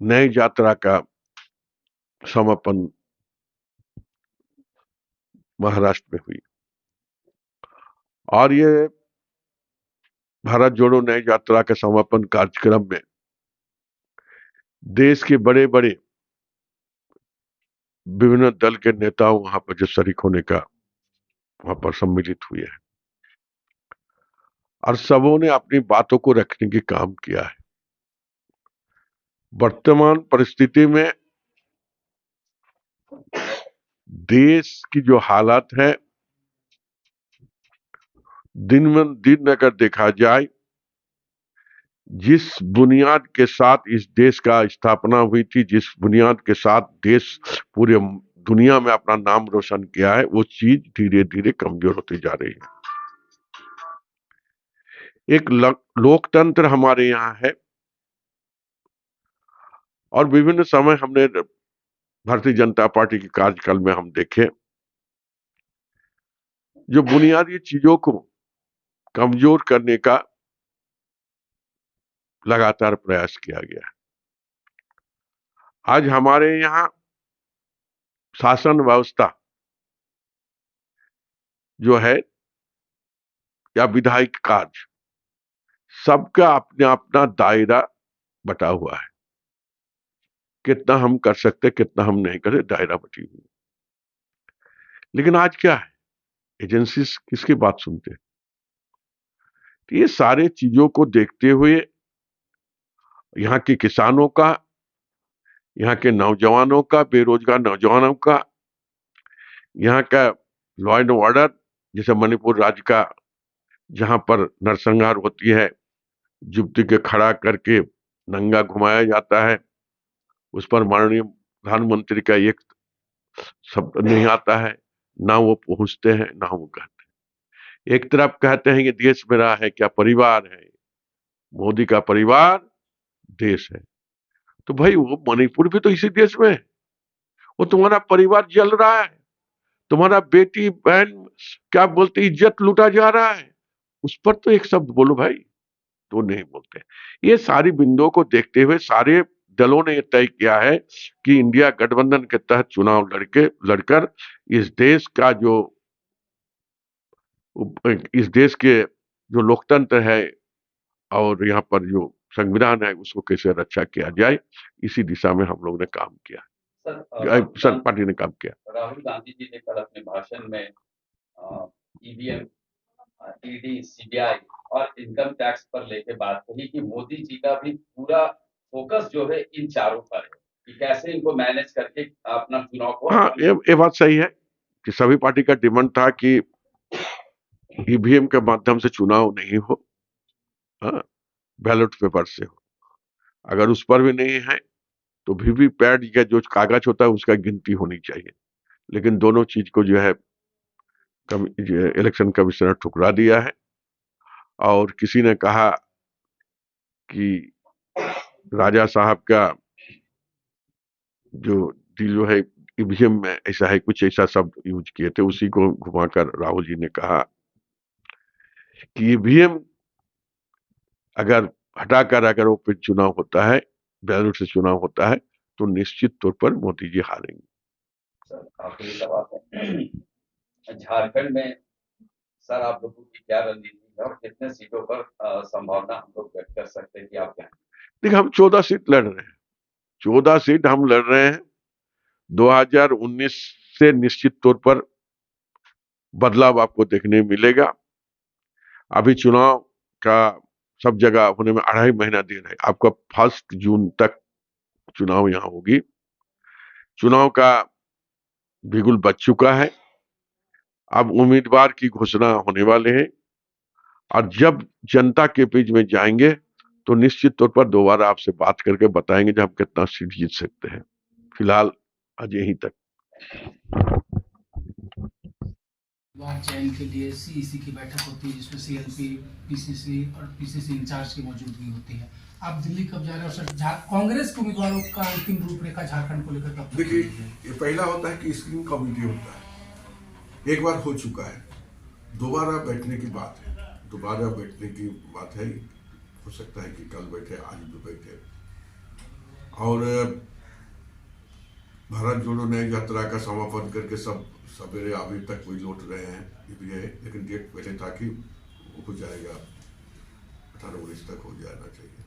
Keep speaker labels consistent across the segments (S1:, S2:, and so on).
S1: नई यात्रा का समापन महाराष्ट्र में हुई और ये भारत जोड़ो नई यात्रा के समापन कार्यक्रम में देश के बड़े बड़े विभिन्न दल के नेताओं वहां पर जो शरीक होने का वहां पर सम्मिलित हुए हैं और सबों ने अपनी बातों को रखने की काम किया है। वर्तमान परिस्थिति में देश की जो हालत है, दिन में दिन अगर देखा जाए, जिस बुनियाद के साथ इस देश का स्थापना हुई थी, जिस बुनियाद के साथ देश पूरे दुनिया में अपना नाम रोशन किया है, वो चीज धीरे धीरे कमजोर होती जा रही है। एक लोकतंत्र हमारे यहाँ है और विभिन्न समय हमने भारतीय जनता पार्टी के कार्यकाल में हम देखे जो बुनियादी चीजों को कमजोर करने का लगातार प्रयास किया गया। आज हमारे यहाँ शासन व्यवस्था जो है या विधायिक कार्य, सबका अपना अपना दायरा बटा हुआ है। कितना हम कर सकते, कितना हम नहीं कर सकते, दायरा बटी हुई। लेकिन आज क्या है, एजेंसी किसकी बात सुनते हैं? तो ये सारे चीजों को देखते हुए यहाँ के किसानों का, यहाँ के नौजवानों का, बेरोजगार नौजवानों का, यहाँ का लॉ एंड ऑर्डर, जैसे मणिपुर राज्य का जहां पर नरसंहार होती है, युवती के खड़ा करके नंगा घुमाया जाता है, उस पर माननीय प्रधानमंत्री का एक शब्द नहीं आता है, ना वो पहुंचते हैं ना वो कहते हैं। एक तरफ कहते हैं ये देश मेरा है, क्या परिवार है, मोदी का परिवार देश है। तो भाई वो मणिपुर भी तो इसी देश में है, वो तुम्हारा परिवार जल रहा है, तुम्हारा बेटी बहन क्या बोलते इज्जत लूटा जा रहा है, उस पर तो एक शब्द बोलो भाई। तो नहीं बोलते। ये सारी बिंदुओं को देखते हुए सारे दलों ने यह तय किया है कि इंडिया गठबंधन के तहत चुनाव लड़कर इस देश का जो इस देश के जो लोकतंत्र है और यहाँ पर जो संविधान है उसको कैसे रक्षा किया जाए, इसी दिशा में हम लोग ने काम किया। सर पार्टी ने काम किया।
S2: राहुल गांधी जी ने कल अपने भाषण में ईवीएम, ईडी, सीबीआई और इनकम टैक्स पर लेके बात कही कि मोदी जी का भी पूरा फोकस जो है इन चारों पर है कि कैसे इनको मैनेज करके अपना चुनाव को।
S1: हाँ, ये बात सही है कि सभी पार्टी का डिमांड था कि ईवीएम के माध्यम से चुनाव नहीं हो, बैलेट पेपर से हो। अगर उस पर भी नहीं है तो वीवीपैट या जो कागज होता है उसका गिनती होनी चाहिए। लेकिन दोनों चीज को जो है इलेक्शन कमिश्नर ठुकरा दिया है और किसी ने कहा कि राजा साहब का जो है ईवीएम में ऐसा है, कुछ ऐसा शब्द यूज किए थे, उसी को घुमाकर राहुल जी ने कहा कि ईवीएम अगर हटाकर अगर वो चुनाव होता है, बैलेट से चुनाव होता है, तो निश्चित तौर पर मोदी जी हारेंगे।
S2: सर आखिरी सवाल है, झारखंड में सर आप लोगों की क्या रणनीति है और कितने सीटों पर संभावना हम लोग व्यक्त कर सकते हैं कि आप क्या?
S1: देखिए हम 14 सीट लड़ रहे हैं, 14 सीट हम लड़ रहे हैं। 2019 से निश्चित तौर पर बदलाव आपको देखने मिलेगा। अभी चुनाव का सब जगह होने में 2.5 महीना देर है। आपका 1 जून तक चुनाव यहाँ होगी। चुनाव का बिगुल बज चुका है, अब उम्मीदवार की घोषणा होने वाले हैं और जब जनता के बीच में जाएंगे तो निश्चित तौर पर दोबारा आपसे बात करके बताएंगे जब हम कितना सीट जीत सकते हैं। फिलहाल आज यहीं तक।
S3: चयन के लिए सीईसी की बैठक होती है जिसमें सीएलपी, पीसीसी और पीसीसी इंचार्ज की मौजूदगी होती है। आप दिल्ली कब जा रहे हो सर? कांग्रेस के उम्मीदवारों का अंतिम रूपरेखा झारखंड को लेकर कब?
S4: देखिए, ये पहला होता है कि स्क्रीनिंग कमेटी होता है, एक बार हो चुका है, दोबारा बैठने की बात है, दोबारा बैठने की बात है। हो सकता है कि कल बैठे, आज भी बैठे। और भारत जोड़ो न्याय यात्रा का समापन करके सब सवेरे अभी तक कोई लौट रहे हैं, ये भी है, लेकिन डेट पहले था कि हो जाएगा 18-19 तक हो जाना चाहिए।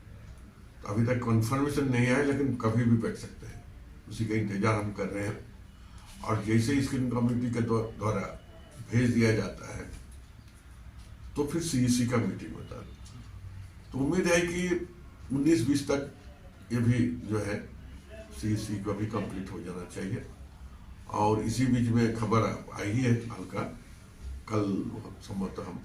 S4: तो अभी तक कन्फर्मेशन नहीं आया, लेकिन कभी भी बैठ सकते हैं, उसी का इंतजार हम कर रहे हैं। और जैसे ही स्क्रीनिंग कमेटी के द्वारा भेज दिया जाता है तो फिर सीईसी का मीटिंग होता है। तो उम्मीद है कि 19-20 तक ये भी जो है सीईसी का भी कंप्लीट हो जाना चाहिए। और इसी बीच में खबर आई है हल्का, कल संभवतः हम